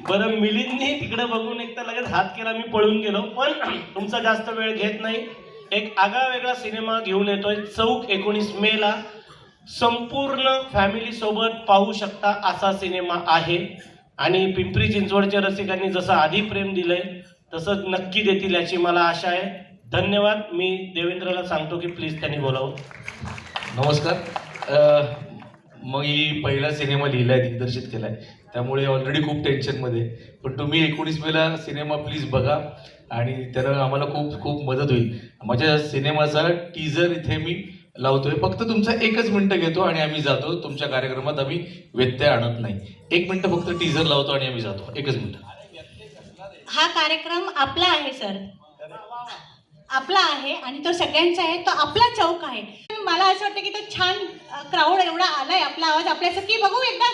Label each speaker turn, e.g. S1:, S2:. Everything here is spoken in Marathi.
S1: बरं, मिलिंदनी तिकडे बघून एक तर लगेच हात केला, मी पळून गेलो. पण तुमचा जास्त वेळ घेत नाही. एक आगळा वेगळा सिनेमा घेऊन येतोय. चौक 19 मेला संपूर्ण फॅमिली सोबत पाहू शकता असा सिनेमा आहे. आणि पिंपरी चिंचवडच्या रसिकांनी जसं आधी प्रेम दिलंय तसंच नक्की देतील याची मला आशा आहे. धन्यवाद. मी देवेंद्रला सांगतो की प्लीज त्यांनी बोलावं.
S2: नमस्कार. मी पहिला सिनेमा लिहिलाय, दिग्दर्शित केलाय, त्यामुळे ऑलरेडी खूप टेन्शनमध्ये. पण तुम्ही 19 मेला सिनेमा प्लीज बघा आणि त्यानं आम्हाला खूप खूप मदत होईल. माझ्या सिनेमाचा टीजर इथे मी लावतोय. फक्त तुमचा 1च मिनिटं घेतो आणि आम्ही जातो. तुमच्या कार्यक्रमात आम्ही व्यत्यय आणत नाही. 1 मिनिटं फक्त टीजर लावतो आणि आम्ही जातो. 1च मिनिटं.
S3: हा कार्यक्रम आपला आहे सर, आपला आहे आणि तो सगळ्यांचा आहे. तो आपला चौक आहे. मला असं वाटतं की तो छान क्राऊड एवढा आलाय, आपला आवाज आपल्यासाठी बघू एकदा.